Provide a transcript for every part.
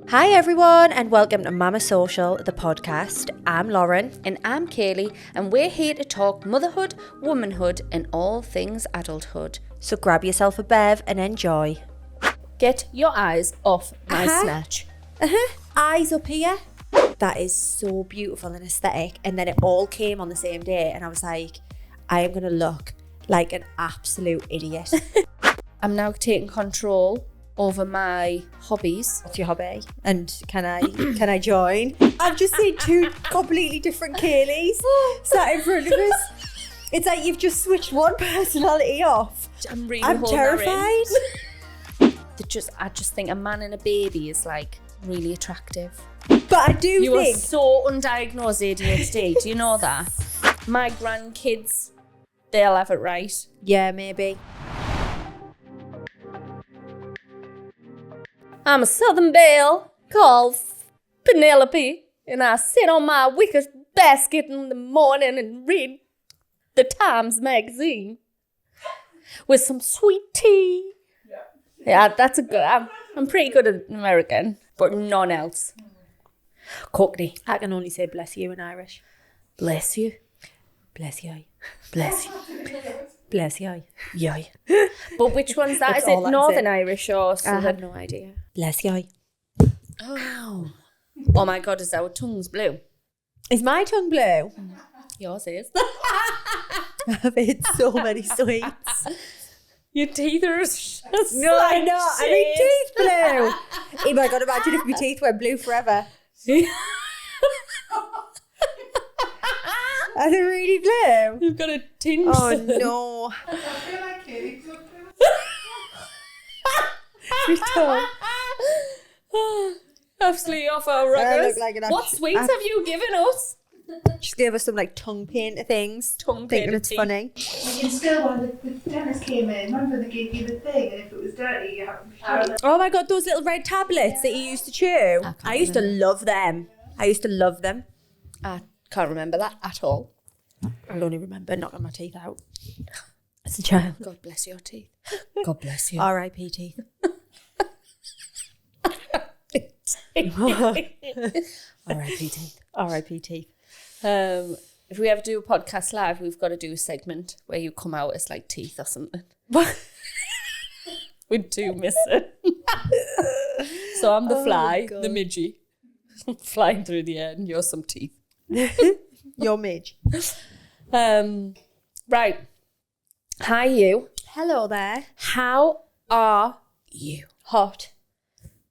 Hi everyone and welcome to Mama Social, the podcast. I'm Lauren. And I'm Kayleigh, and we're here to talk motherhood, womanhood, and all things adulthood. So grab yourself a bev and enjoy. Get your eyes off my snatch. Eyes up here. That is so beautiful and aesthetic. And then it all came on the same day and I was like, I am going to look like an absolute idiot. I'm now taking control over my hobbies. What's your hobby? And can I join? I've just seen two completely different Kayleighs sat in front of us. It's like you've just switched one personality off. I'm terrified. I just think a man and a baby is like really attractive. But I do You think are so undiagnosed ADHD. Do you know that? My grandkids, they'll have it right. yeah, maybe. I'm a Southern belle called Penelope, and I sit on my wicker basket in the morning and read the Times magazine with some sweet tea. Yeah, that's a good. I'm pretty good at American, but none else. Cockney. I can only say bless you in Irish. Bless you. Bless you. Bless you. Bless you. Yeah. But which one's that? That's Is it all I Northern say. Irish or I Southern? have no idea. Bless you. Oh. Oh my God, is our tongues blue? Is my tongue blue? Yours is. I've had so many sweets. Your teeth are just No, I know. I mean, teeth blue. Oh my God, imagine if my teeth were blue forever. Are they really blue? You've got a tinge. Oh no. I feel like Kayleigh looked My tongue. Absolutely off our I ruggers. look like an What sweets have you given us? Just gave us some like tongue painter things. Tongue Thinking painter it's teeth. funny. You can still, when the dentist came in, remember they gave you the thing, and if it was dirty, you have to Oh my God, those little red tablets that you used to chew. I used to love them. I Can't remember that at all. I'll only remember knocking my teeth out as a child. God bless your teeth. God bless you. R.I.P. teeth. R.I.P. teeth. R.I.P. teeth. If we ever do a podcast live, we've got to do a segment where you come out as like teeth or something. What? We do miss it. So I'm the fly, God. the midgie, flying through the air, and you're some teeth. Your midge. Right. Hi, you. Hello there. How are you? Hot.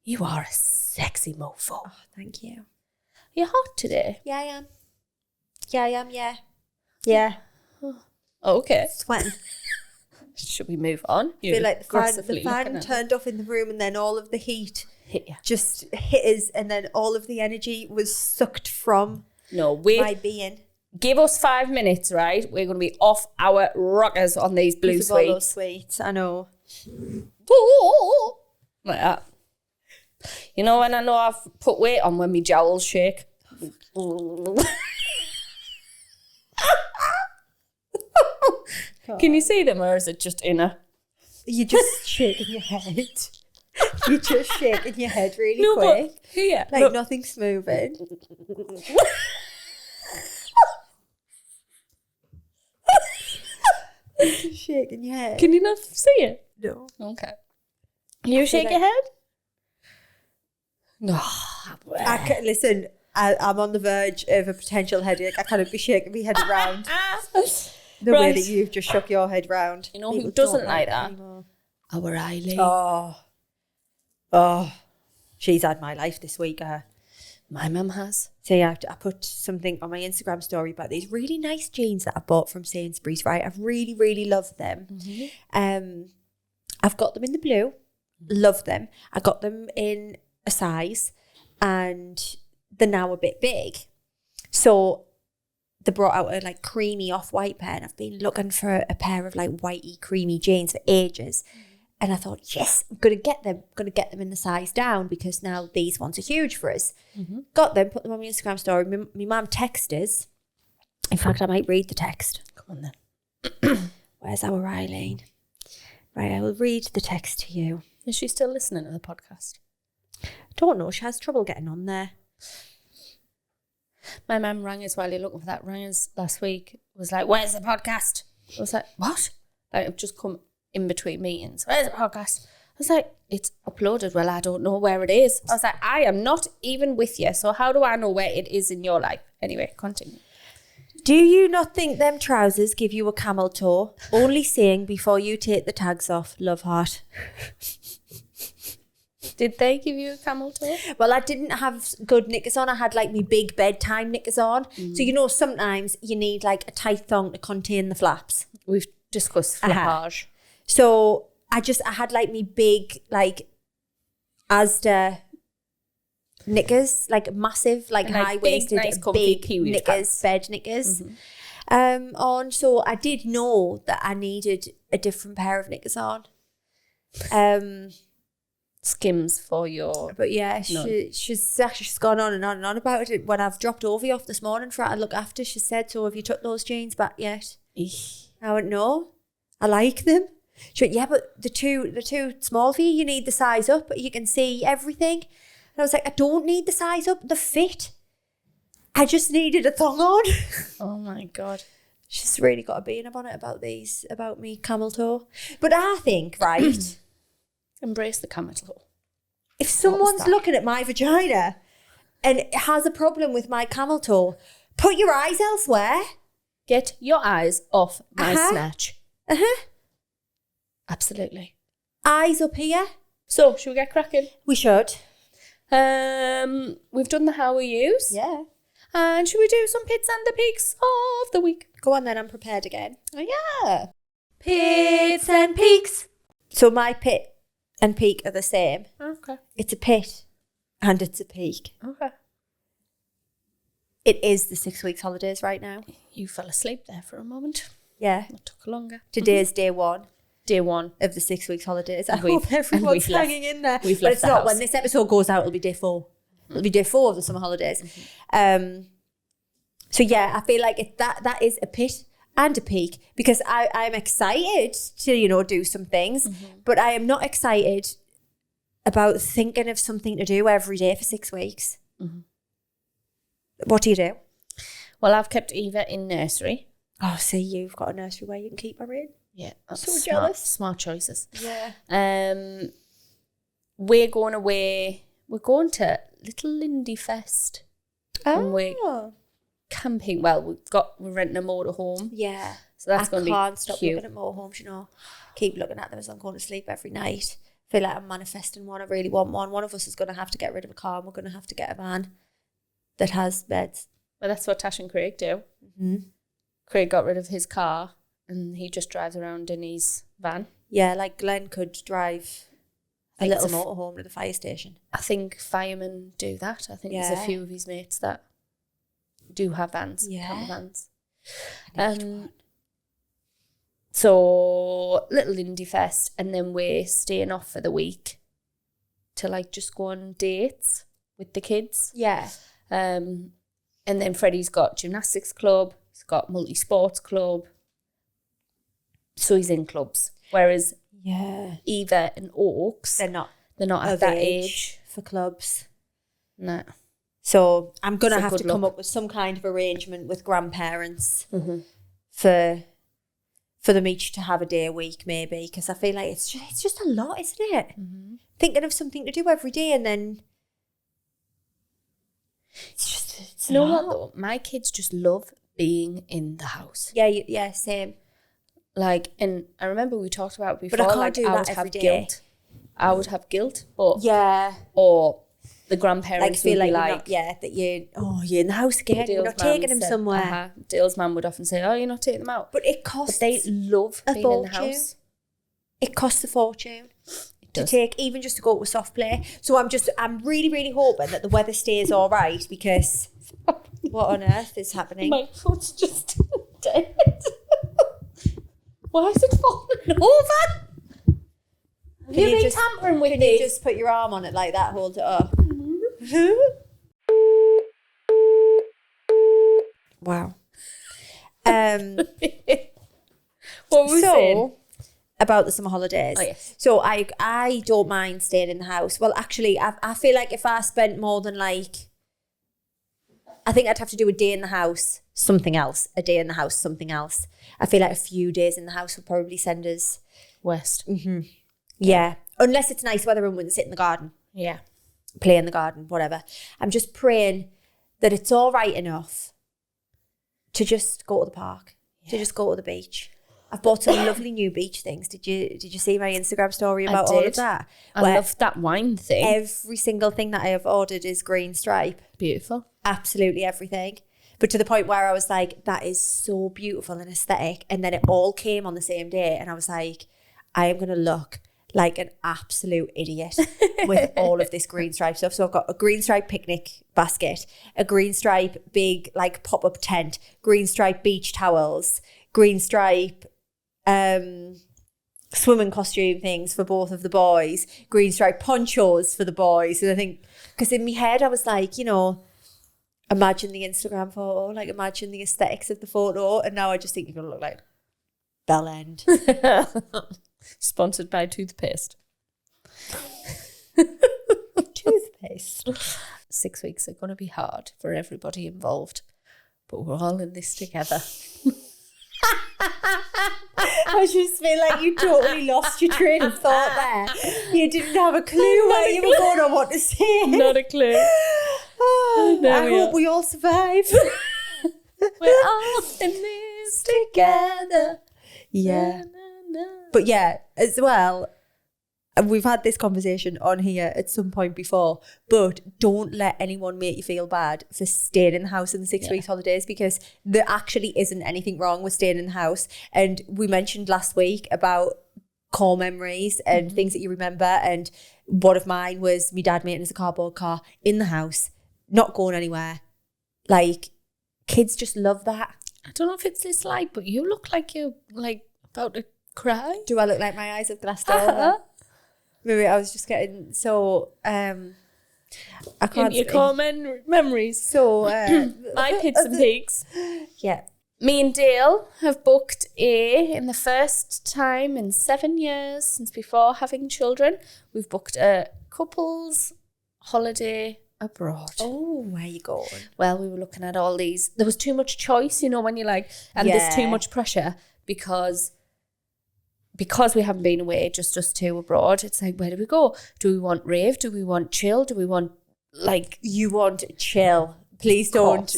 You are a sexy mofo. Oh, thank you. You're hot today. Yeah, I am. Yeah, I am, yeah. Yeah. Okay. Sweating. Should we move on? I feel like the aggressively fan looking at turned off in the room and then all of the heat hit you. just hit us and then all of the energy was sucked from No, wait. my being. Give us 5 minutes, right? We're going to be off our rockers on these blue Because of all those sweets. sweets, I know. Like that. You know when I know I've put weight on when my jowls shake? Can you see them or is it just inner? You're just shaking your head. You're just shaking your head really No, quick. but here. Like look. nothing's moving. Just shaking your head. Can you not see it? No. Okay. You shake like- your head? No. Listen, I'm on the verge of a potential headache. I can't be shaking my head around the way Right. that you've just shook your head round. You know who People doesn't don't like it that? anymore. Our Eileen. Oh, she's had my life this week. My mum has. So yeah, I put something on my Instagram story about these really nice jeans that I bought from Sainsbury's, right? I really, really love them. Mm-hmm. I've got them in the blue. Love them. I got them in a size and they're now a bit big. So they brought out a like creamy off-white pair and I've been looking for a pair of like whitey creamy jeans for ages. And I thought, yes, I'm going to get them in the size down because now these ones are huge for us. Mm-hmm. Got them, put them on my Instagram story. My mum texted us. In fact, I might read the text. Come on then. Where's our Eileen? Right, I will read the text to you. Is she still listening to the podcast? Don't know. She has trouble getting on there. My mum rang us while you're looking for that. Rang us last week. Was like, "Where's the podcast?" I was like, "What?" Like, I've just come in between meetings. Where's the podcast? I was like, "It's uploaded." Well, I don't know where it is. I was like, "I am not even with you, so how do I know where it is in your life?" Anyway, continue. Do you not think them trousers give you a camel toe? Only saying before you take the tags off. Love heart. Did they give you a camel toe? Well, I didn't have good knickers on. I had like my big bedtime knickers on. So, you know, sometimes you need like a tight thong to contain the flaps. We've discussed flappage. So I had like me big like Asda knickers, like massive, like high-waisted, nice, comfy big period knickers, pants. bed knickers on. So I did know that I needed a different pair of knickers on. Skims for your... But yeah, she's gone on and on about it. When I've dropped Ovie off this morning for her to look after, she said, "So have you took those jeans back yet?" I went, "No, I like them." She went, "Yeah, but they're too small for you. You need the size up. You can see everything." And I was like, "I don't need the size up. The fit. I just needed a thong on." Oh my God. She's really got a being about it about me camel toe. But I think, right, Embrace the camel toe. if someone's looking at my vagina and has a problem with my camel toe, put your eyes elsewhere. Get your eyes off my snatch. Absolutely. Eyes up here. So, should we get cracking? We should. We've done the how we use. Yeah. And should we do some pits and the peaks of the week? Go on then, I'm prepared again. Oh, yeah. Pits and peaks. So my pit and peak are the same. Okay. It's a pit and it's a peak. Okay. It is the 6 weeks holidays right now. You fell asleep there for a moment. Yeah. It took longer. Today's day one. Day one. Of the 6 weeks holidays. I And we've- hope everyone's and we've hanging in there. we've But left it's the not. house. When this episode goes out, it'll be day 4. It'll be day 4 of the summer holidays. So yeah, I feel like that is a pit and a peak because I'm excited to, do some things, but I am not excited about thinking of something to do every day for 6 weeks. What do you do? Well, I've kept Eva in nursery. Oh, see, you've got a nursery where you can keep her in. Yeah. So smart, jealous. Smart choices. Yeah. We're going away. We're going to Little Lindy Fest. And we're camping. Well, we're renting a motorhome. Yeah. So that's going to be I can't stop cute. looking at motorhomes, Keep looking at them as I'm going to sleep every night. Feel like I'm manifesting one. I really want one. One of us is going to have to get rid of a car and we're going to have to get a van that has beds. Well, that's what Tash and Craig do. Craig got rid of his car and he just drives around in his van. Yeah, like Glenn could drive a It's little a motorhome to the fire station. I think firemen do that. I think there's a few of his mates that do have vans, camper vans. So Little Indie Fest, and then we're staying off for the week to just go on dates with the kids. Yeah. And then Freddie's got gymnastics club, he's got multi-sports club, so he's in clubs. Whereas Eva and Oaks, They're not at that age for clubs. No. So I'm going to So have to good come luck. up with some kind of arrangement with grandparents for them each to have a day a week maybe, because I feel like it's just a lot, isn't it? Thinking of something to do every day and then it's You know what though? My kids just love being in the house. Yeah, same. And I remember we talked about it before. But I can't do I that would every have day. guilt. I would have guilt, but Yeah. or the grandparents Feel would like be you're not, that you're in the house again. You're not taking them somewhere. Dale's mum would often say, "Oh, you're not taking them out." But it costs. But they love a being in the fortune. house. It costs a fortune It to does. take, even just to go to a soft play. So I'm really, really hoping that the weather stays all right, because what on earth is happening? My foot's just dead. Why is it falling over? Can You've been just- tampering with Can you this. just put your arm on it like that, hold it up? Wow. What were we saying? about the summer holidays. Oh, yes. So I don't mind staying in the house. Well, actually, I feel like if I spent more than like, I think I'd have to do a day in the house, something else. A day in the house, something else. I feel like a few days in the house would probably send us west. Mm-hmm. Yeah. Unless it's nice weather and we can sit in the garden. Yeah. Play in the garden, whatever. I'm just praying that it's all right enough to just go to the park, to just go to the beach. I've bought some lovely new beach things. Did you see my Instagram story about all of that? I love that wine thing. Every single thing that I have ordered is green stripe. Beautiful. Absolutely everything. But to the point where I was like, that is so beautiful and aesthetic. And then it all came on the same day. And I was like, I am going to look like an absolute idiot with all of this green stripe stuff. So I've got a green stripe picnic basket, a green stripe big like pop-up tent, green stripe beach towels, green stripe swimming costume things for both of the boys, green stripe ponchos for the boys. And I think, because in my head I was like, imagine the Instagram photo, like imagine the aesthetics of the photo. And now I just think you're going to look like Bell End. Sponsored by toothpaste. Toothpaste. 6 weeks are going to be hard for everybody involved, but we're all in this together. I just feel like you totally lost your train of thought there. You didn't have a clue where you were going or what to say. Not a clue. Oh, I hope we all survive. We're all in this together. Yeah. But yeah, as well, and we've had this conversation on here at some point before, but don't let anyone make you feel bad for staying in the house in the 6 weeks holidays, because there actually isn't anything wrong with staying in the house. And we mentioned last week about core memories and things that you remember. And one of mine was my dad making us a cardboard car in the house, not going anywhere. Like, kids just love that. I don't know if it's this light, but you look like you're like about to cry. Do I look like my eyes have glassed over? Maybe I was just getting so I can't your core memories. So my pits and peaks. Yeah. Me and Dale have booked in the first time in 7 years since before having children, we've booked a couple's holiday abroad. Oh, where are you going? Well, we were looking at all these. There was too much choice, when you're like, and there's too much pressure because we haven't been away, just us two abroad. It's like, where do we go? Do we want rave? Do we want chill? Do we want you want chill? Please don't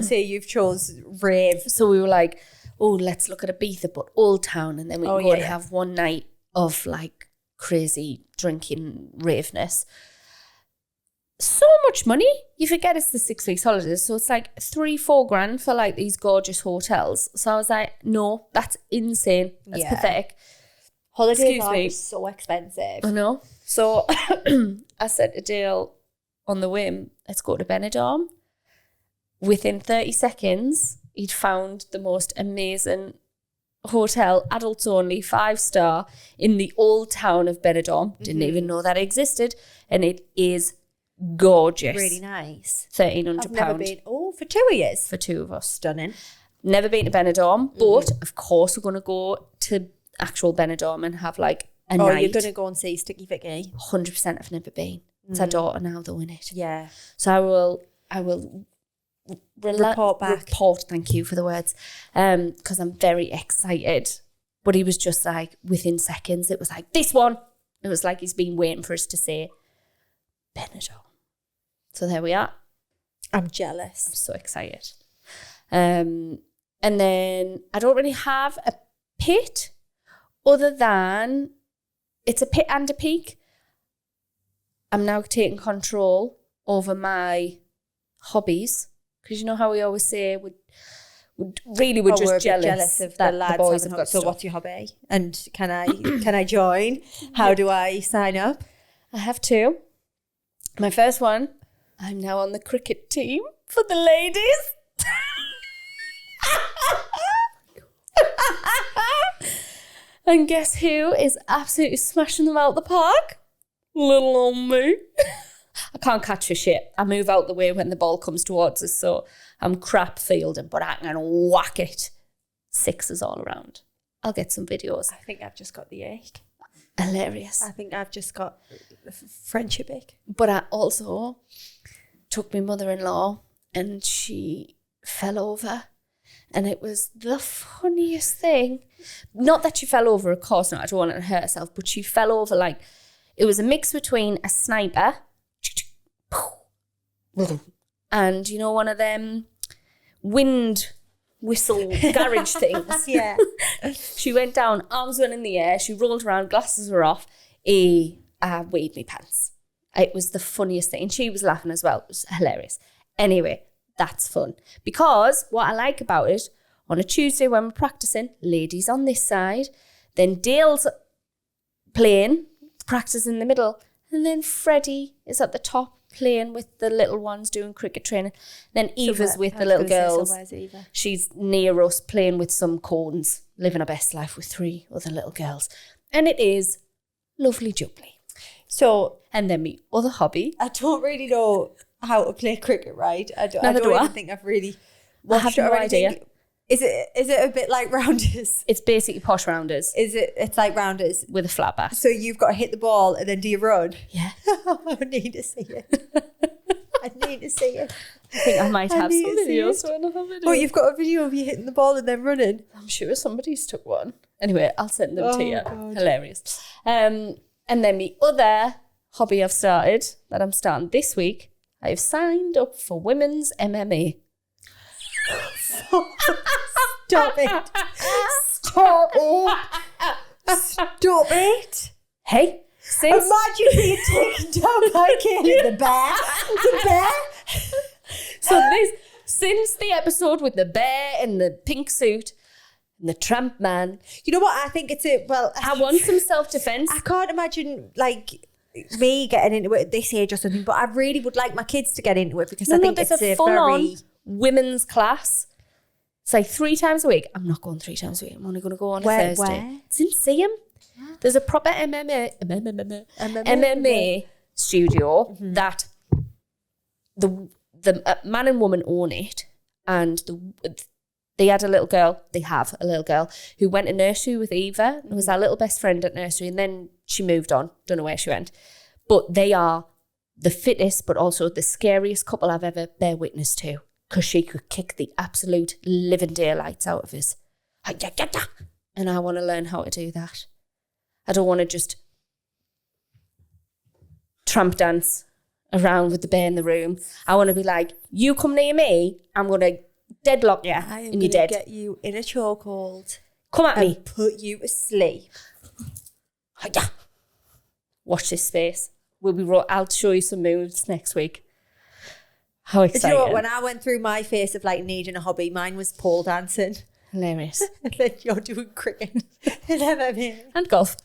say you've chose rave. So we were like, oh, let's look at Ibiza, but Old Town, and then we can go and have one night of like crazy drinking raveness. So much money. You forget it's the 6 weeks holidays, so it's like 3-4 grand for like these gorgeous hotels. So I was like, no, that's insane. That's pathetic. Holidays are so expensive. I know. So I said to Dale on the whim, let's go to Benidorm. Within 30 seconds, he'd found the most amazing hotel, adults only, 5-star in the old town of Benidorm. Didn't even know that existed, and it is gorgeous. Really nice. £1,300. I've never been. Oh, for 2 years. For two of us. Stunning. Never been to Benidorm, but of course we're going to go to actual Benidorm and have like a night. Oh, you're going to go and see Sticky Vicky? 100% I've never been. It's our daughter now though, in it. Yeah. So I will report back. Thank you for the words. Because I'm very excited. But he was just like, within seconds, it was like, this one. It was like he's been waiting for us to say Benidorm. So there we are. I'm jealous. I'm so excited. And then I don't really have a pit other than it's a pit and a peak. I'm now taking control over my hobbies, because you know how we always say we're just jealous of the lads. The boys have got so stuff. what's your hobby? And can I join? How do I sign up? I have two. My first one, I'm now on the cricket team for the ladies. And guess who is absolutely smashing them out the park? Little old me. I can't catch for shit. I move out the way when the ball comes towards us, so I'm crap fielding, but I can whack it. 6s all around. I'll get some videos. I think I've just got the ache. Hilarious. I think I've just got the friendship ache. But I also took my mother-in-law and she fell over. And it was the funniest thing. Not that she fell over, of course not. I don't want her to hurt herself. But she fell over like, it was a mix between a sniper and, you know, one of them wind whistle garage things. Yeah. She went down, arms went in the air. She rolled around, glasses were off. I weighed me pants. It was the funniest thing. And she was laughing as well. It was hilarious. Anyway, that's fun. Because what I like about it, on a Tuesday when we're practicing, ladies on this side, then Dale's playing, practice in the middle, and then Freddie is at the top playing with the little ones doing cricket training. Then Eva's with the little girls. So where's Eva? She's near us playing with some cones, living her best life with 3 other little girls. And it is lovely jubbly. So, and then my other hobby. I don't really know how to play cricket, right? I don't Neither do even I. think I've really I have watched it no or anything. idea. Is it a bit like rounders? It's basically posh rounders It's like rounders. with a flat bat. So you've got to hit the ball and then do you run? Yeah. I need to see it. I need to see it. I think I might have need some to see videos. it. Oh, you've got a video of you hitting the ball and then running? I'm sure somebody's took one. Anyway, I'll send them to you. God. Hilarious. And then my other hobby I've started, that I'm starting this week, I've signed up for women's MMA. Stop it. Stop it. Stop it. Hey, since Imagine being taken down by Kayleigh the bear. The bear. since the episode with the bear in the pink suit and the tramp man, You know what? I think it's I want some self-defense. I can't imagine like me getting into it at this age or something, but I really would like my kids to get into it because I think there's it's a a full-on very... women's class. It's like 3 times a week. I'm not going 3 times a week. I'm only going to go on a Thursday. Where? It's in Seaham. There's a proper MMA studio that the man and woman own it, and they had a little girl. They have a little girl who went to nursery with Eva and was our little best friend at nursery, and then she moved on. Don't know where she went, but they are the fittest, but also the scariest couple I've ever bear witness to. Because she could kick the absolute living daylights out of us. And I want to learn how to do that. I don't want to just tramp dance around with the bear in the room. I want to be like, you come near me, I'm going to deadlock you and you're dead. Get you in a chokehold. Come at and me. put you to sleep. Watch this space. I'll show you some moves next week. How exciting. You know what, when I went through my phase of like needing a hobby, mine was pole dancing. Hilarious. And then you're doing cricket and MMA. And golf.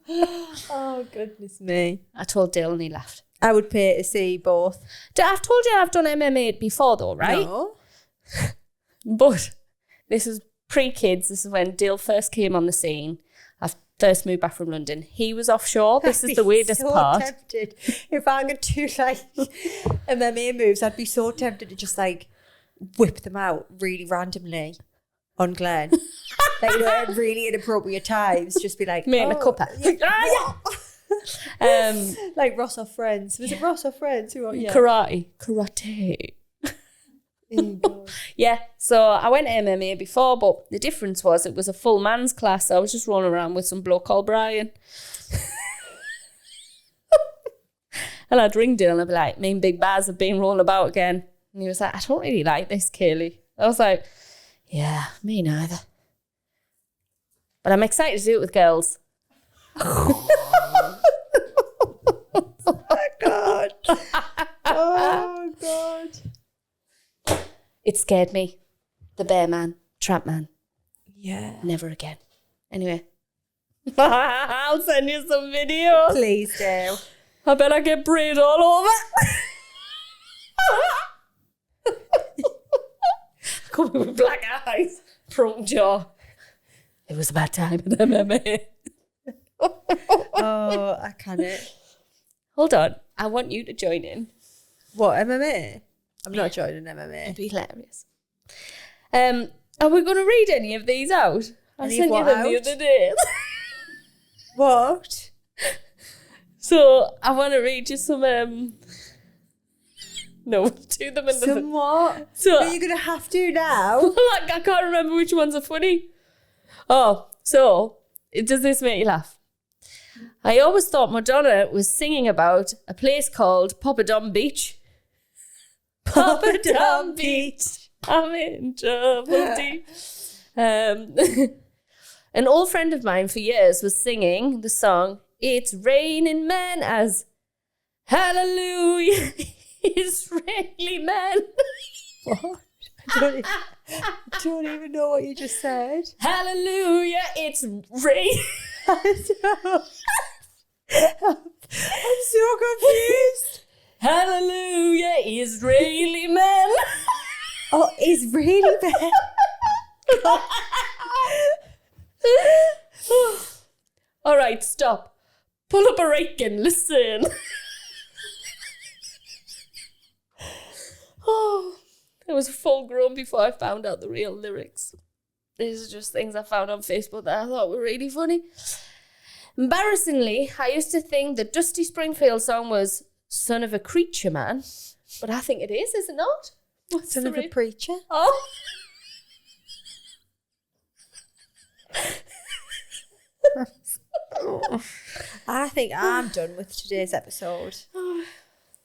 Oh, goodness me. I told Dale and he laughed. I would pay to see both. I've told you I've done MMA before though, right? No. But this is pre-kids. This is when Dale first came on the scene. I first moved back from London. He was offshore. This is the weirdest part. I'd be so tempted. If I could do like MMA moves, I'd be so tempted to just like whip them out really randomly on Glenn. Like, you know, at really inappropriate times. Just be like, Making a cuppa. Like Ross or Friends. Was it Ross or Friends? Karate. Oh, God. Yeah, so I went to MMA before, but the difference was it was a full man's class. So I was just rolling around with some bloke called Brian. And I'd ring Dylan and I'd be like, me and Big Baz have been rolling about again. And he was like, I don't really like this, Kayleigh. I was like, yeah, me neither. But I'm excited to do it with girls. Oh, God. Oh, God. It scared me. The bear man, tramp man. Yeah. Never again. Anyway. I'll send you some videos. Please do. I bet I get braid all over. Coming with black eyes, front jaw. It was a bad time at MMA. Oh, I can't. Hold on. I want you to join in. What, MMA? I'm not joining MMA. It'd be hilarious. Are we going to read any of these out? I Any sent of you what them out? the other day. What? So I want to read you some. No, do them in the. Somewhat. So Are you going to have to now? like I can't remember which ones are funny. Oh, so does this make you laugh? I always thought Madonna was singing about a place called Poppadom Beach. Poppadom Beach, I'm in trouble deep. An old friend of mine for years was singing the song "It's Raining Men" as "Hallelujah, Israeli men." What? I don't even know what you just said. Hallelujah, it's rain. I'm so confused. Hallelujah, Israeli men. Oh, it's really bad. All right, stop. Pull up a rake and listen. Oh, I was full grown before I found out the real lyrics. These are just things I found on Facebook that I thought were really funny. Embarrassingly, I used to think the Dusty Springfield song was "Son of a Creature Man," but I think it is it not? What's Son the of a real- preacher. Oh. I think I'm done with today's episode.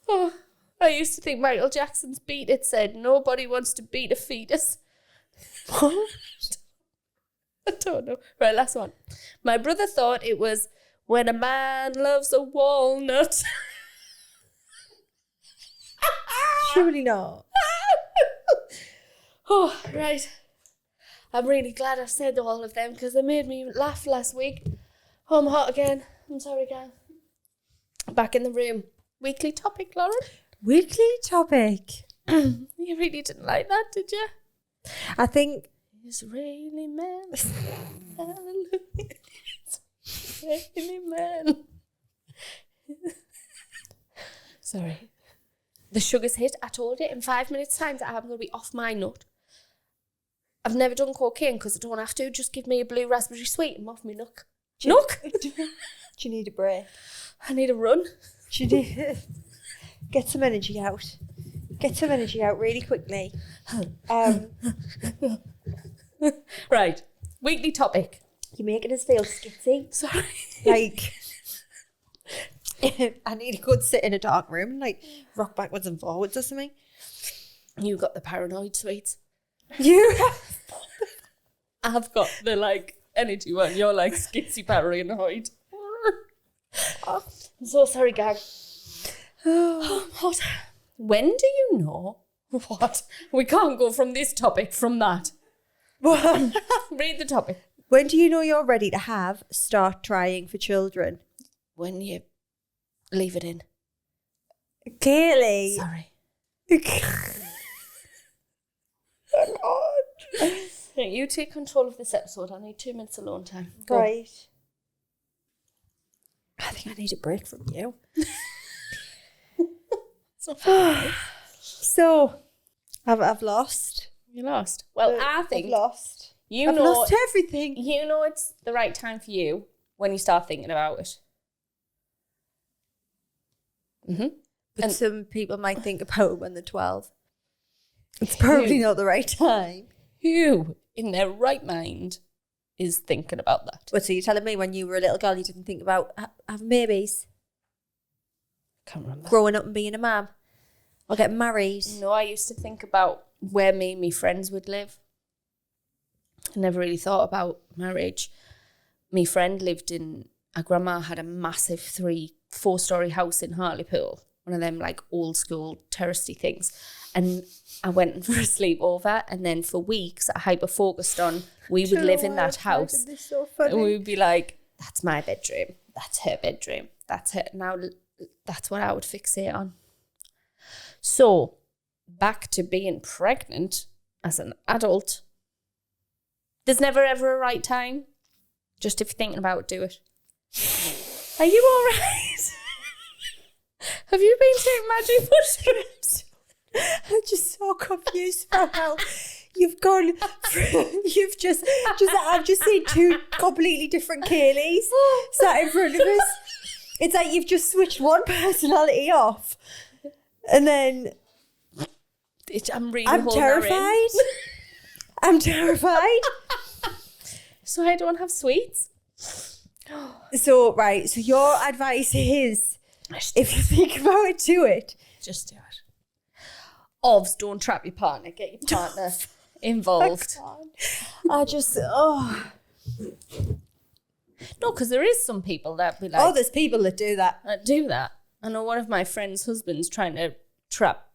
Oh, I used to think Michael Jackson's Beat It said, "Nobody wants to beat a fetus." What? I don't know. Right, last one. My brother thought it was "When a man loves a walnut." Surely not. Oh, right. I'm really glad I said all of them because they made me laugh last week. Oh, I'm hot again. I'm sorry, gang. Back in the room. Weekly topic, Lauren? Weekly topic. You really didn't like that, did you? I think Israeli man. Hallelujah. Israeli man. Sorry. The sugar's hit. I told you in 5 minutes' time that I'm going to be off my nut. I've never done cocaine because I don't have to. Just give me a blue raspberry sweet. I'm off my nook. Nook? do you need a break? I need a run. Do you need get some energy out? Get some energy out really quickly. Right. Weekly topic. You're making us feel skitsy. Sorry. Like, I need a good sit in a dark room and like rock backwards and forwards or something. You got the paranoid sweets. You I've got the like energy one. You're like skitsy paranoid. I'm so sorry, gang. Oh, what? When do you know? What? We can't go from this topic from that. Read the topic. When do you know you're ready to start trying for children? When you leave it in. Kayleigh. Sorry. Oh, God. Right, you take control of this episode. I need 2 minutes alone time. Go. Right. I think I need a break from you. So, I've lost. You lost. Well, I think I've lost. I've lost everything. You know it's the right time for you when you start thinking about it. Mm-hmm. But some people might think about it when they're 12. It's probably not the right time. Who in their right mind is thinking about that? What, so you're telling me when you were a little girl you didn't think about having babies? Can't remember. Growing up and being a mum? Or getting married? No, I used to think about where me and my friends would live. I never really thought about marriage. My friend lived in, our grandma had a massive 4-story house in Hartlepool. One of them like old school touristy things. And I went for a sleepover, and then for weeks I hyper-focused on we would live in that house. So funny. And we would be like, that's my bedroom, that's her bedroom, that's her. Now that's what I would fixate on. So back to being pregnant as an adult. There's never ever a right time. Just if you're thinking about it, do it. Are you all right? Have you been taking magic mushrooms? I'm just so confused about how you've gone, I've just seen two completely different Kayleighs sat in front of us. It's like you've just switched one personality off. And then I'm terrified. I'm terrified. So I don't have sweets. So your advice is, if you think about it, do it. Just do it. Ovs, don't trap your partner. Get your partner involved. I just, No, because there is some people that be like... there's people that do that. Do that. I know one of my friend's husbands trying to trap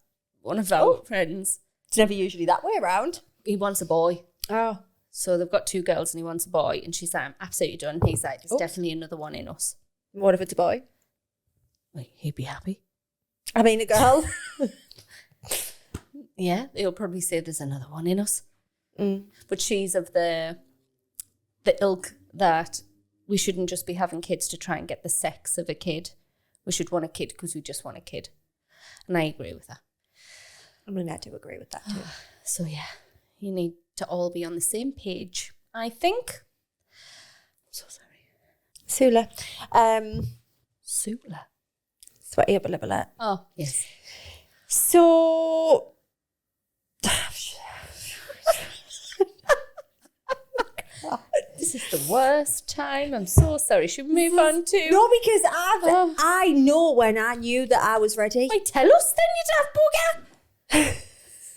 one of our friends. It's never usually that way around. He wants a boy. Oh. So they've got 2 girls and he wants a boy. And she's like, I'm absolutely done. He's like, there's definitely another one in us. What if it's a boy? Like, he'd be happy. I mean, a girl. Yeah, he'll probably say there's another one in us. Mm. But she's of the ilk that we shouldn't just be having kids to try and get the sex of a kid. We should want a kid because we just want a kid. And I agree with that. I mean, I do agree with that too. So yeah, you need to all be on the same page, I think. I'm so sorry. Sula. Sula. Sweaty up a little bit. Oh, yes. So... This is the worst time. I'm so sorry. Should we move on to... No, because I know when I knew that I was ready. Wait, tell us then, you daft bugger.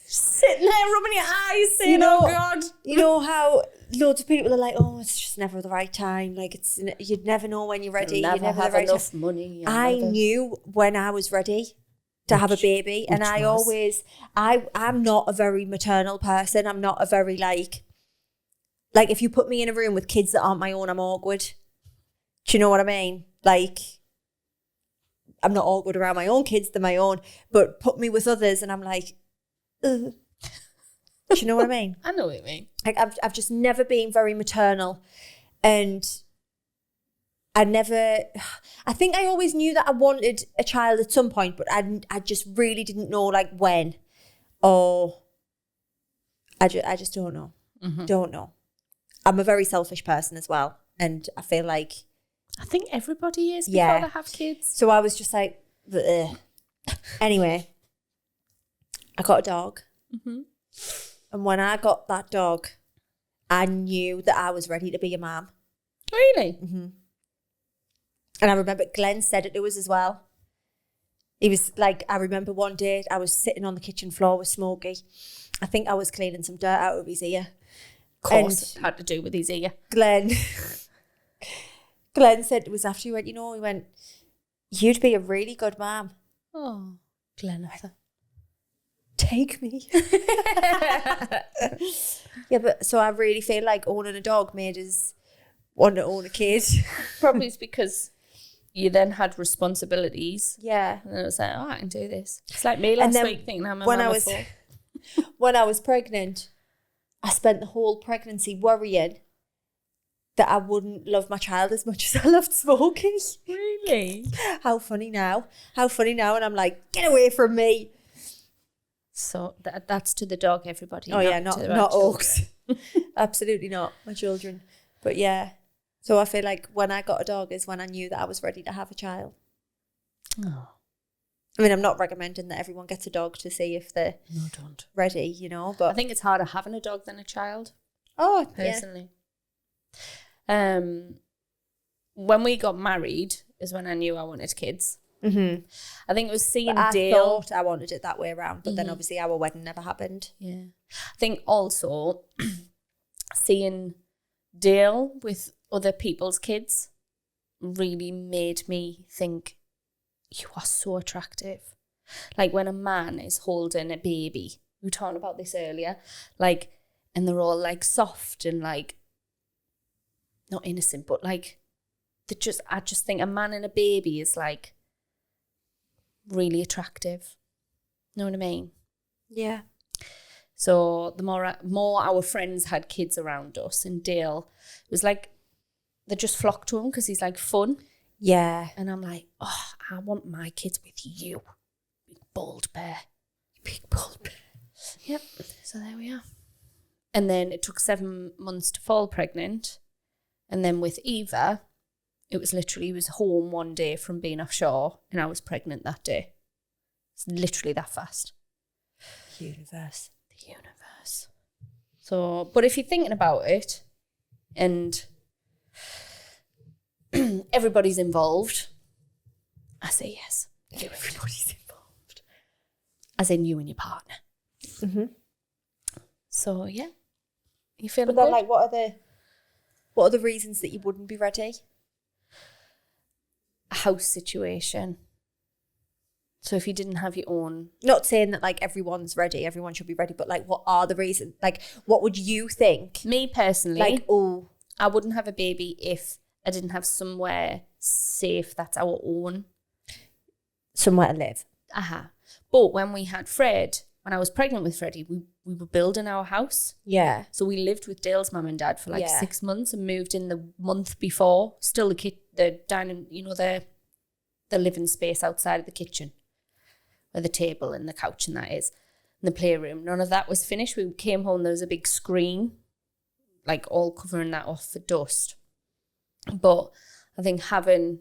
Sitting there rubbing your eyes saying, oh God. You know how loads of people are like, oh, it's just never the right time. Like, you'd never know when you're ready. You'll never never have the right enough time. money. I knew when I was ready to have a baby. And I'm not a very maternal person. I'm not a very like if you put me in a room with kids that aren't my own, I'm awkward. Do you know what I mean? Like, I'm not awkward around my own kids, they're my own. But put me with others and I'm like, ugh. Do you know what I mean? I know what you mean. Like, I've just never been very maternal. And I think I always knew that I wanted a child at some point, but I just really didn't know like when. Or I just don't know. Mm-hmm. Don't know. I'm a very selfish person as well. And I feel like... I think everybody is before they have kids. So I was just like... Ugh. Anyway, I got a dog. Mm-hmm. And when I got that dog, I knew that I was ready to be a mum. Really? Mm-hmm. And I remember Glenn said it to us as well. He was like, I remember one day I was sitting on the kitchen floor with Smokey. I think I was cleaning some dirt out of his ear. Of course, it had to do with his ear. Glenn said it was after you went, he went, you'd be a really good mum. Oh, Glenn. Take me. Yeah, but so I really feel like owning a dog made us want to own a kid. Probably it's because you then had responsibilities. Yeah. And it was like, I can do this. It's like me last week thinking I'm a mama fool. When I was pregnant, I spent the whole pregnancy worrying that I wouldn't love my child as much as I loved Smokey. Really? How funny now. And I'm like, get away from me. So that's to the dog, everybody. Oh, yeah, not Oaks. Absolutely not, my children. But yeah, so I feel like when I got a dog is when I knew that I was ready to have a child. Oh. I mean, I'm not recommending that everyone gets a dog to see if they're ready, but... I think it's harder having a dog than a child. Oh, personally. Yeah. When we got married is when I knew I wanted kids. Mm-hmm. I think it was seeing Dale. Dale. I thought I wanted it that way around, but then obviously our wedding never happened. Yeah. I think also seeing Dale with other people's kids really made me think, you are so attractive. Like when a man is holding a baby, we were talking about this earlier, like, and they're all like soft and like, not innocent, but like, I just think a man and a baby is like really attractive. Know what I mean? Yeah. So the more our friends had kids around us, and Dale, it was like they just flocked to him because he's like fun. Yeah. And I'm like, oh, I want my kids with you. Big bald bear. Big bald bear. Yep. So there we are. And then it took 7 months to fall pregnant. And then with Eva, it was literally, he was home one day from being offshore and I was pregnant that day. It's literally that fast. Universe. The universe. So, but if you're thinking about it and everybody's involved, I say yes. Everybody's involved. As in you and your partner. Mm-hmm. So, yeah. You feeling But then, good? like, what are the reasons that you wouldn't be ready? A house situation. So if you didn't have your own... Not saying that, like, everyone's ready, everyone should be ready, but, like, what are the reasons? Like, what would you think? Me personally, Like, oh... I wouldn't have a baby if I didn't have somewhere safe that's our own. Somewhere to live. Aha. But when we had Fred, when I was pregnant with Freddie, we were building our house. Yeah. So we lived with Dale's mum and dad for like Yeah. 6 months and moved in the month before. Still the dining, you know, the living space outside of the kitchen. Where the table and the couch and that is. And the playroom. None of that was finished. We came home, there was a big screen, like all covering that off for dust. But I think having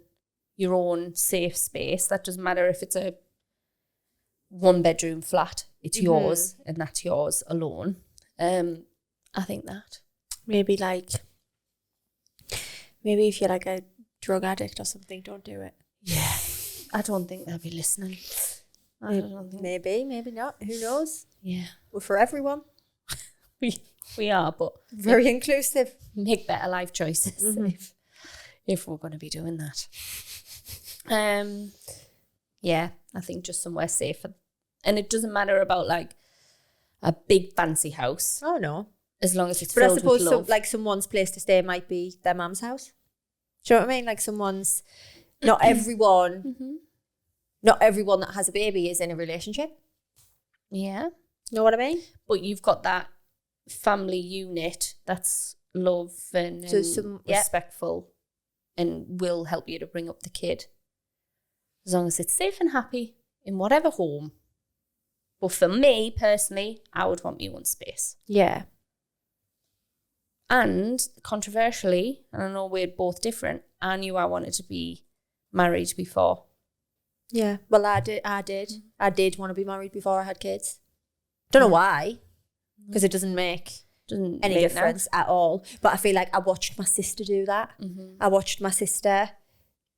your own safe space, that doesn't matter if it's a 1-bedroom flat, it's yours and that's yours alone. I think that. Maybe if you're like a drug addict or something, don't do it. Yeah. I don't think they'll be listening. I don't think. Maybe not. Who knows? Yeah. We're for everyone. We are, but Very inclusive. make better life choices if we're going to be doing that. Yeah, I think just somewhere safer. And it doesn't matter about like a big fancy house, Oh, no. as long as it's But I filled suppose with love. someone's place to stay might be their mum's house. Do you know what I mean? Like not everyone that has a baby is in a relationship. Yeah. Know what I mean? But you've got that family unit that's love and respectful and will help you to bring up the kid. As long as it's safe and happy in whatever home. But for me, personally, I would want my own space. Yeah. And controversially, and I know we're both different, I knew I wanted to be married before. Yeah. Well, I did. I did want to be married before I had kids. Don't know why, because it doesn't make any difference at all. But I feel like I watched my sister do that. I watched my sister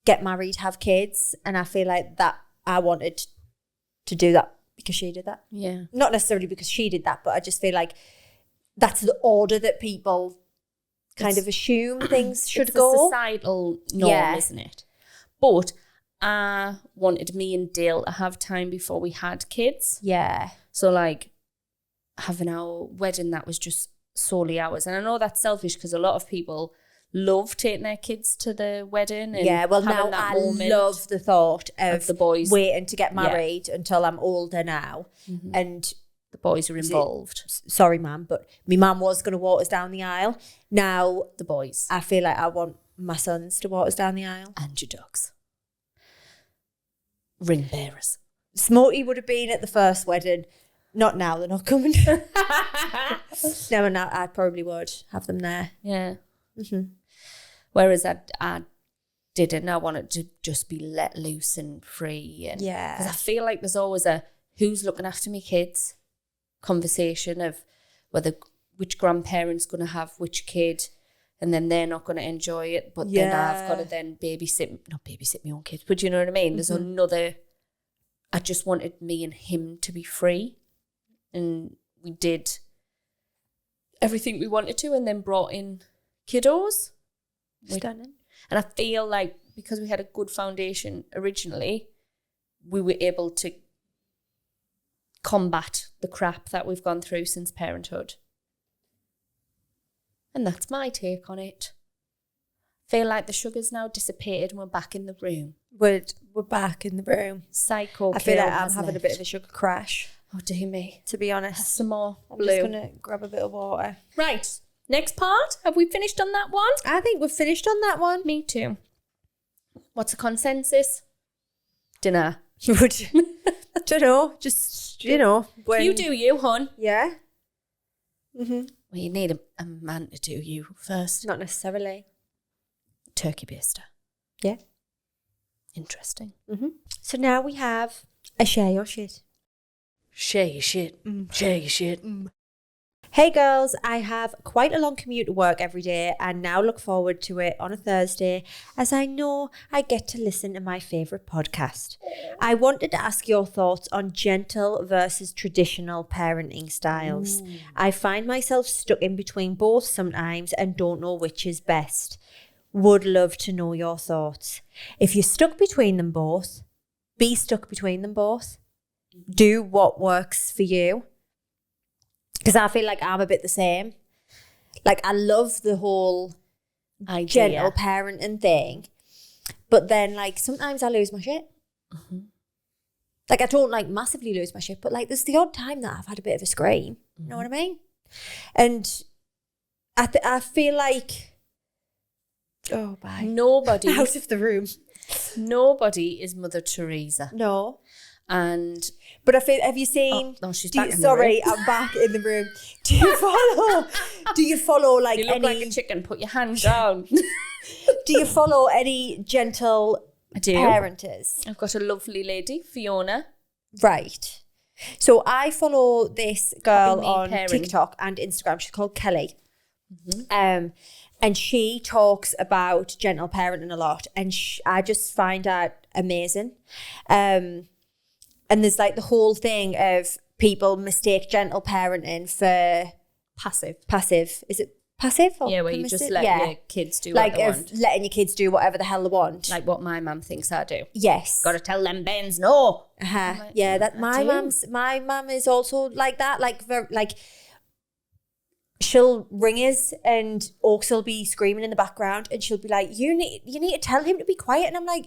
get married, have kids, and I feel like that I wanted to do that because she did that. Yeah. Not necessarily because she did that, but I just feel like that's the order that people kind of assume things should it's go. a societal norm, isn't it? But I wanted me and Dale to have time before we had kids. Yeah. So like having our wedding, that was just solely ours. And I know that's selfish because a lot of people love taking their kids to the wedding. And yeah, well having now that I moment love the thought of the boys waiting to get married until I'm older now. And the boys are involved. Sorry, Mum, but my mum was going to walk us down the aisle. Now The boys. I feel like I want my sons to walk us down the aisle. And your dogs. Ring bearers. Smoky would have been at the first wedding. Not now, they're not coming. No, and I probably would have them there. Yeah. Whereas I didn't. I wanted to just be let loose and free. And Yeah. because I feel like there's always a who's looking after me kids conversation of which grandparent's going to have which kid, and then they're not going to enjoy it. But then I've got to then not babysit my own kids, but you know what I mean? There's another. I just wanted me and him to be free, and we did everything we wanted to, and then brought in kiddos. Stunning. And I feel like because we had a good foundation originally, we were able to combat the crap that we've gone through since parenthood. And that's my take on it. Feel like the sugar's now dissipated and we're back in the room. We're back in the room. Psycho. I feel like I'm having a bit of a sugar crash, Oh, dear me. to be honest. Some more I'm blue. just going to grab a bit of water. Right. Next part. Have we finished on that one? I think we've finished on that one. Me too. What's the consensus? Dinner. Don't know. Just, You do you, hon. Yeah. We're Well, you need a man to do you first. Not necessarily. Turkey baster. Yeah. Interesting. So now we have a share your shit. Share your shit. Share your shit. Hey girls, I have quite a long commute to work every day and now look forward to it on a Thursday as I know I get to listen to my favourite podcast. I wanted to ask your thoughts on gentle versus traditional parenting styles. I find myself stuck in between both sometimes and don't know which is best. Would love to know your thoughts. If you're stuck between them both, be stuck between them both. Do what works for you. Because I feel like I'm a bit the same. Like, I love the whole gentle parenting thing. But then, like, sometimes I lose my shit. Like, I don't, like, massively lose my shit. But, like, there's the odd time that I've had a bit of a scream. You know what I mean? And I feel like... Oh, bye. Nobody... Out of the room. Nobody is Mother Teresa. No. And... But I feel, have you seen? Oh, no, she's back in the sorry, room. I'm back in the room. Do you follow like You look any? like a chicken. Put your hand down. Do you follow any gentle I do. parenters? I've got a lovely lady, Fiona. Right. So I follow this girl Happy on parent. TikTok and Instagram. She's called Kayleigh. And she talks about gentle parenting a lot, and I just find that amazing. And there's like the whole thing of people mistake gentle parenting for passive. Is it passive? Or Yeah, where you just let your kids do like what they want. letting your kids do whatever the hell they want. Like what my mum thinks I do. Yes. Got to tell them Bens no. Like, yeah, that my mum is also like that. Like very, like she'll ring us and Oaks will be screaming in the background and she'll be like, you need to tell him to be quiet. And I'm like,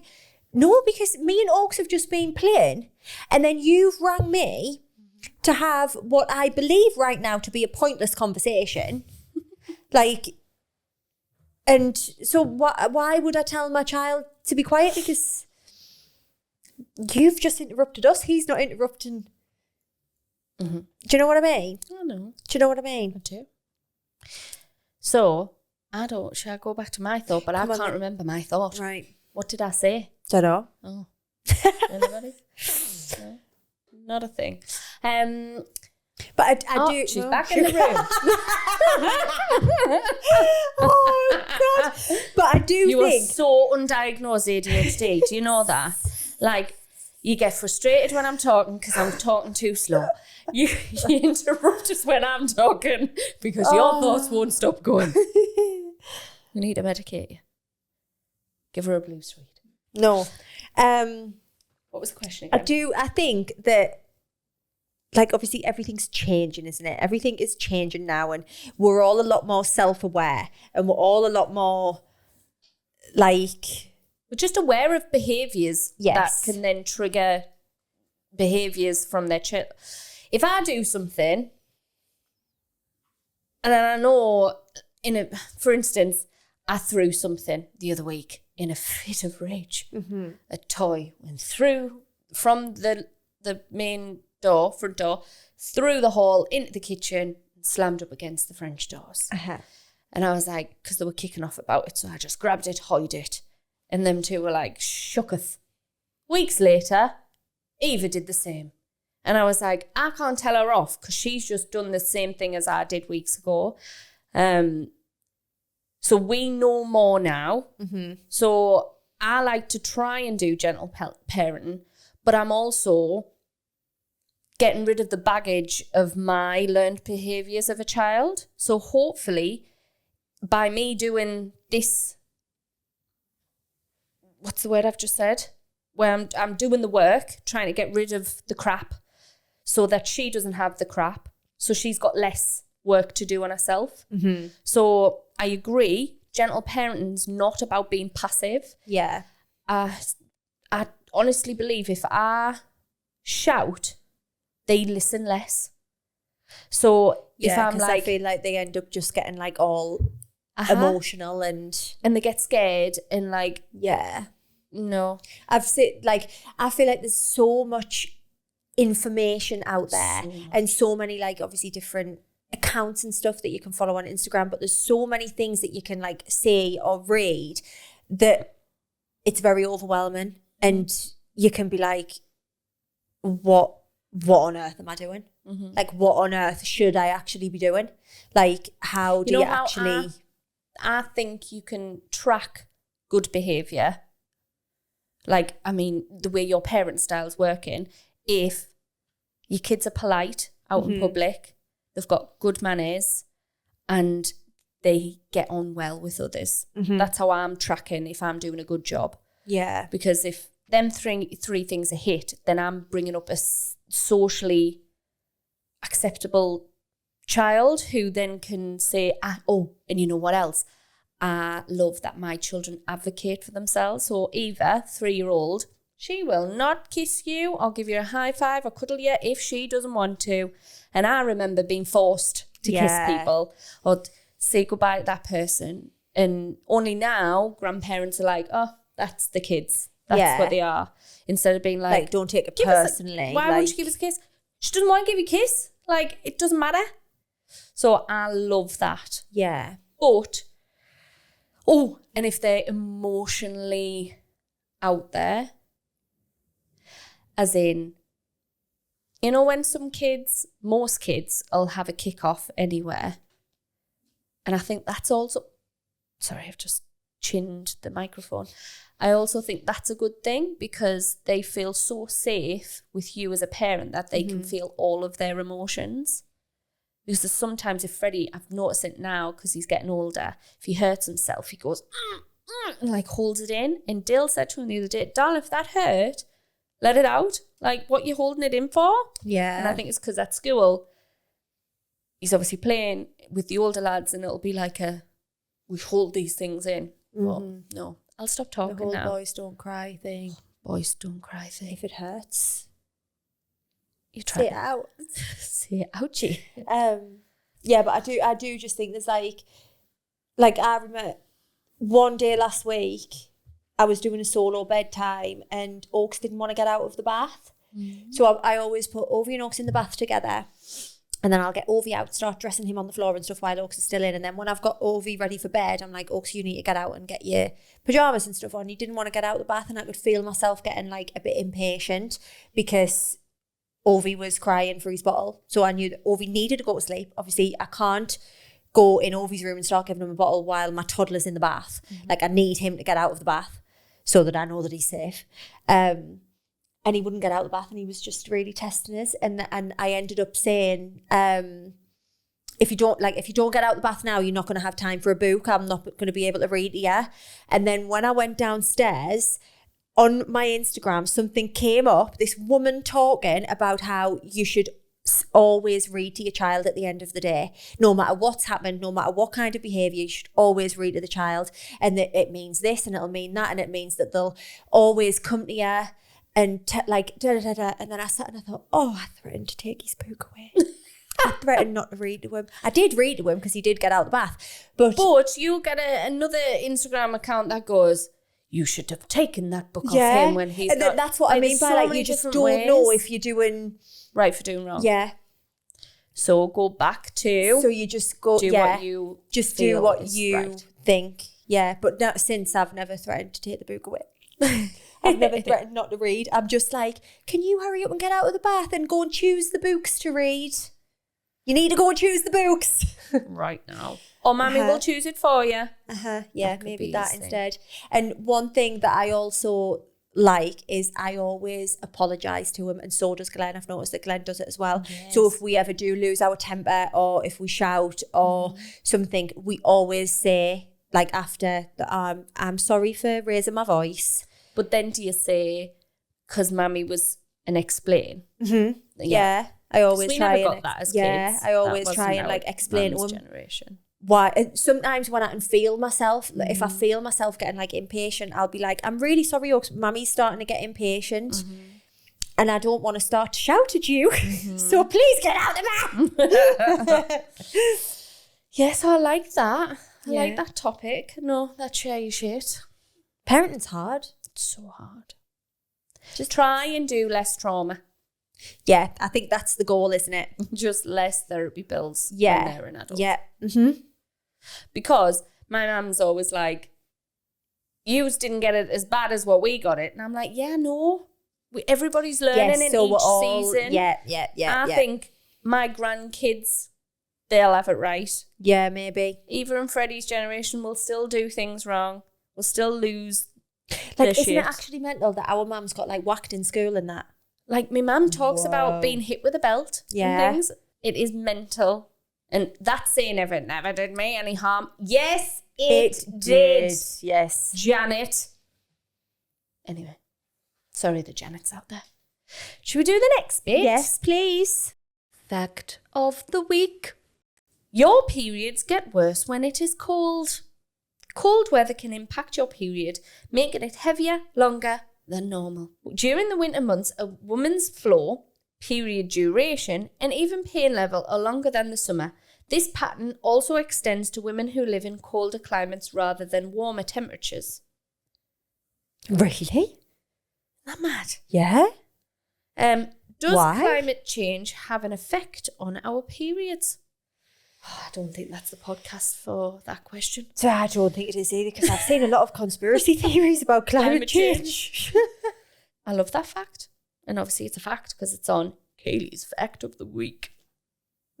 no, because me and Oaks have just been playing and then you've rang me to have what I believe right now to be a pointless conversation. Like, and so why would I tell my child to be quiet? Because you've just interrupted us. He's not interrupting. Do you know what I mean? I know. Do you know what I mean? I do. So, shall I go back to my thought? But I Come on can't then. remember my thought. Right. What did I say? Don't know. Oh. Anybody? No? Not a thing. But I do. She's back in the room. Oh, God. But I do You are think. so undiagnosed ADHD. Do you know that? Like, you get frustrated when I'm talking because I'm talking too slow. You interrupt us when I'm talking because your thoughts won't stop going. We need to medicate you. Give her a blue sweet. No. What was the question again? I think that, like, obviously everything's changing, isn't it? Everything is changing now and we're all a lot more self-aware and we're all a lot more, like... We're just aware of behaviours that can then trigger behaviours from their child. If I do something and then I know, for instance, I threw something the other week in a fit of rage. A toy went through from the main door, front door, through the hall into the kitchen and slammed up against the French doors. And I was like, because they were kicking off about it, so I just grabbed it, hid it. And them two were like, shooketh. Weeks later, Eva did the same. And I was like, I can't tell her off because she's just done the same thing as I did weeks ago. So we know more now. So I like to try and do gentle parenting, but I'm also getting rid of the baggage of my learned behaviours of a child. So hopefully by me doing this, what's the word I've just said? Where I'm doing the work, trying to get rid of the crap so that she doesn't have the crap. So she's got less work to do on herself. So I agree, gentle parenting's not about being passive. Yeah. I honestly believe if I shout, they listen less. So if I'm like... I feel like they end up just getting like all emotional and they get scared and like... Yeah. No. I feel like there's so much information out there and so many like obviously different accounts and stuff that you can follow on Instagram, but there's so many things that you can like see or read that it's very overwhelming, and you can be like, what on earth am I doing? Like, what on earth should I actually be doing? Like, how do you actually... I think you can track good behaviour. Like, I mean, the way your parent style's working, if your kids are polite out in public, they've got good manners, and they get on well with others. That's how I'm tracking if I'm doing a good job. Yeah. Because if them three things are hit, then I'm bringing up a socially acceptable child who then can say, and you know what else? I love that my children advocate for themselves. So Eva, 3-year-old, she will not kiss you or give you a high five or cuddle you if she doesn't want to. And I remember being forced to kiss people or say goodbye to that person. And only now grandparents are like, oh, that's the kids. That's what they are. Instead of being like don't take it personally. Why won't you give us a kiss? She doesn't want to give you a kiss. Like, it doesn't matter. So I love that. Yeah. But, and if they're emotionally out there, as in, you know, when most kids will have a kick-off anywhere. And I think that's also, sorry, I've just chinned the microphone. I also think that's a good thing because they feel so safe with you as a parent that they can feel all of their emotions. Because sometimes if Freddie, I've noticed it now because he's getting older, if he hurts himself, he goes, and like holds it in. And Dale said to him the other day, darling, if that hurt, let it out. Like, what you holding it in for? Yeah. And I think it's because at school, he's obviously playing with the older lads and it'll be like we hold these things in. Well, no, I'll stop talking the whole now. boys don't cry thing. Boys don't cry thing. If it hurts, you try say it out. Say it ouchie. Yeah, but I do just think there's like I remember one day last week I was doing a solo bedtime and Oaks didn't want to get out of the bath. So I always put Ovie and Oaks in the bath together. And then I'll get Ovie out, start dressing him on the floor and stuff while Oaks is still in. And then when I've got Ovie ready for bed, I'm like, Oaks, you need to get out and get your pyjamas and stuff on. He didn't want to get out of the bath, and I could feel myself getting like a bit impatient because Ovie was crying for his bottle. So I knew that Ovie needed to go to sleep. Obviously, I can't go in Ovie's room and start giving him a bottle while my toddler's in the bath. Like, I need him to get out of the bath so that I know that he's safe. And he wouldn't get out of the bath, and he was just really testing us. And I ended up saying, if you don't get out of the bath now, you're not going to have time for a book. I'm not going to be able to read to you. And then when I went downstairs on my Instagram, something came up. This woman talking about how you should always read to your child at the end of the day, no matter what's happened, no matter what kind of behaviour, you should always read to the child, and that it means this and it'll mean that, and it means that they'll always come to you. And and then I sat and I thought, I threatened to take his book away. I threatened not to read to him. I did read to him because he did get out of the bath. But you'll get another Instagram account that goes, you should have taken that book off him when he's and not. That's what I mean by like, you just don't know if you're doing right for doing wrong. Yeah. So go back to. So you just go, do what you just feel do what is you right. think. Yeah. But not since I've never threatened to take the book away. I've never threatened not to read. I'm just like, can you hurry up and get out of the bath and go and choose the books to read? You need to go and choose the books. Right now. Or Mammy will choose it for you. Yeah, maybe that instead. And one thing that I also like is I always apologise to him, and so does Glenn. I've noticed that Glenn does it as well. Yes. So if we ever do lose our temper, or if we shout or something, we always say, like after, I'm sorry for raising my voice. But then do you say, because Mammy was an explain? Yeah. I always try. We never got that as kids. I always try and like explain to him generation. Why. Sometimes when I can feel myself, if I feel myself getting like impatient, I'll be like, I'm really sorry, Oaks, Mammy's starting to get impatient. And I don't want to start to shout at you. So please get out of the bath. Yes, I like that. I like that topic. No, that share shit. Parenting's hard. It's so hard. Just try and do less trauma. Yeah, I think that's the goal, isn't it? Just less therapy bills when they're an adult. Yeah. Mm-hmm. Because my mum's always like, you didn't get it as bad as what we got it. And I'm like, yeah, no. Everybody's learning in each season. Yeah. I think my grandkids, they'll have it right. Yeah, maybe. Eva and Freddie's generation will still do things wrong. Will still lose Like, isn't shit. it actually mental that our mum's got like whacked in school and that? Like, my mum talks about being hit with a belt and things. It is mental. And that's saying it never did me any harm. Yes, it did. Yes. Janet. Anyway. Sorry, the Janets out there. Should we do the next bit? Yes, please. Fact of the week. Your periods get worse when it is cold. Cold weather can impact your period, making it heavier, longer than normal. During the winter months, a woman's flow, period duration, and even pain level are longer than the summer. This pattern also extends to women who live in colder climates rather than warmer temperatures. Really? Isn't that mad? Yeah. Does Why? climate change have an effect on our periods? Oh, I don't think that's the podcast for that question. So I don't think it is either, because I've seen a lot of conspiracy theories about climate change. I love that fact. And obviously it's a fact because it's on Kayleigh's Fact of the Week.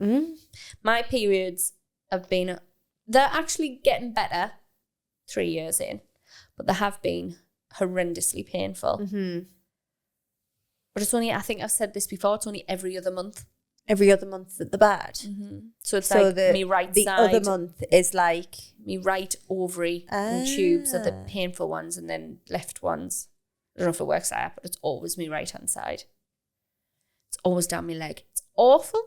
My periods have been, they're actually getting better 3 years in, but they have been horrendously painful. Mm-hmm. But it's only, I think I've said this before, it's only every other month. Every other month that they're bad. Mm-hmm. So it's like me right the side. The other month is like... Me right ovary and tubes are the painful ones, and then left ones. I don't know if it works out, but it's always me right hand side. It's always down my leg. It's awful.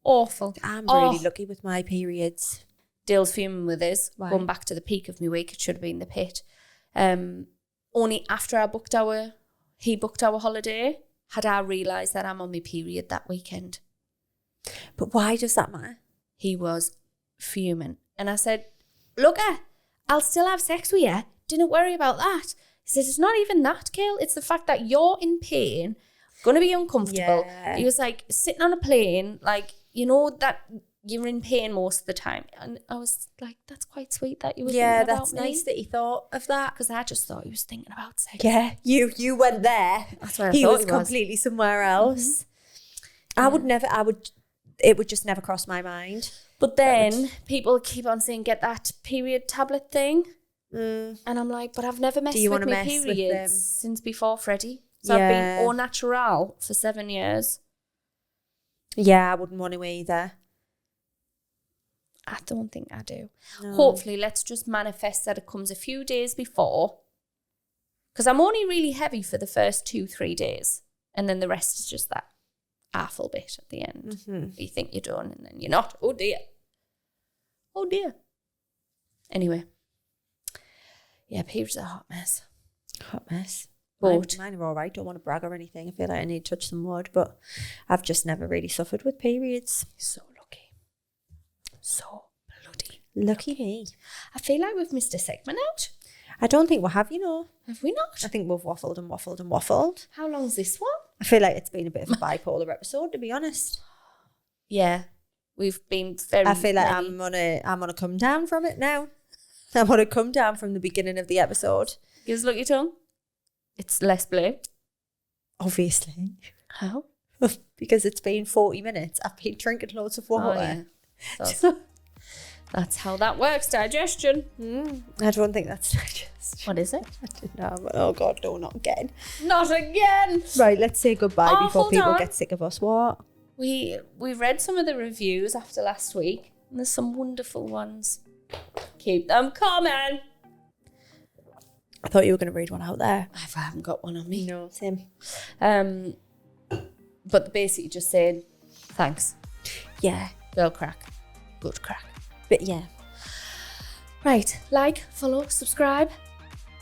Awful. I'm really lucky with my periods. Dale's fuming with us. Why? Going back to the peak of my week, it should have been the pit. Only after he booked our holiday, had I realised that I'm on my period that weekend. But why does that matter? He was fuming. And I said, look, I'll still have sex with you. Didn't worry about that. He said, it's not even that, Kayleigh. It's the fact that you're in pain, going to be uncomfortable. Yeah. He was like, sitting on a plane, like, you know that you're in pain most of the time. And I was like, that's quite sweet that you were thinking about that's me. nice that he thought of that. Because I just thought he was thinking about sex. Yeah, you went there. That's where I he thought was he was. completely somewhere else. Mm-hmm. It would just never cross my mind. But then people keep on saying, get that period tablet thing. Mm. And I'm like, but I've never messed with my mess with them? periods since before Freddie. So I've been au natural for 7 years. Yeah, I wouldn't want to either. I don't think I do. No. Hopefully, let's just manifest that it comes a few days before. Because I'm only really heavy for the first 2-3 days. And then the rest is just that awful bit at the end. Mm-hmm. You think you're done and then you're not. Oh dear. Oh dear. Anyway. Yeah, periods are a hot mess. Hot mess. But Mine are all right. Don't want to brag or anything. I feel like I need to touch some wood, but I've just never really suffered with periods. so lucky. So bloody Lucky me. I feel like we've missed a segment out. I don't think we have, Have we not? I think we've waffled and waffled and waffled. How long's this one? I feel like it's been a bit of a bipolar episode, to be honest. Yeah. We've been very I feel like I'm on a come down from it now. I want to come down from the beginning of the episode. Give us a look at your tongue. It's less blue. Obviously. How? Because it's been 40 minutes. I've been drinking loads of water. Oh, yeah. That's how that works, digestion. I don't think that's just. What is it? I don't know. But oh God, no, not again. Not again. Right, let's say goodbye before hold people on. get sick of us. What? We read some of the reviews after last week, and there's some wonderful ones. Keep them coming. I thought you were going to read one out there. I haven't got one on me. No, same. But basically just saying thanks. Yeah, Girl crack. Good crack. but yeah, Right, like, follow, subscribe,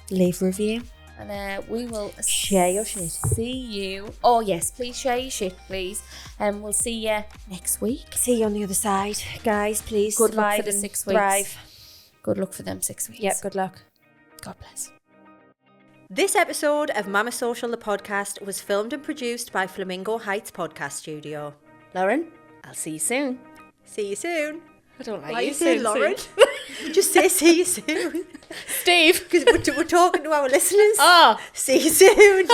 leave a review. and we will Share your shit. See you. Oh yes, please share your shit, please. And we'll see you next week. See you on the other side, guys. Please Good luck survive for the and 6 weeks. thrive. Good luck for them 6 weeks. Yep, good luck. God bless. This episode of Mama Social, the podcast, was filmed and produced by Flamingo Heights Podcast Studio. Lauren, I'll see you soon. See you soon. I don't like Why you you say soon, Lauren? soon. Just say see you soon. Steve. Because we're talking to our listeners. Ah. See you soon.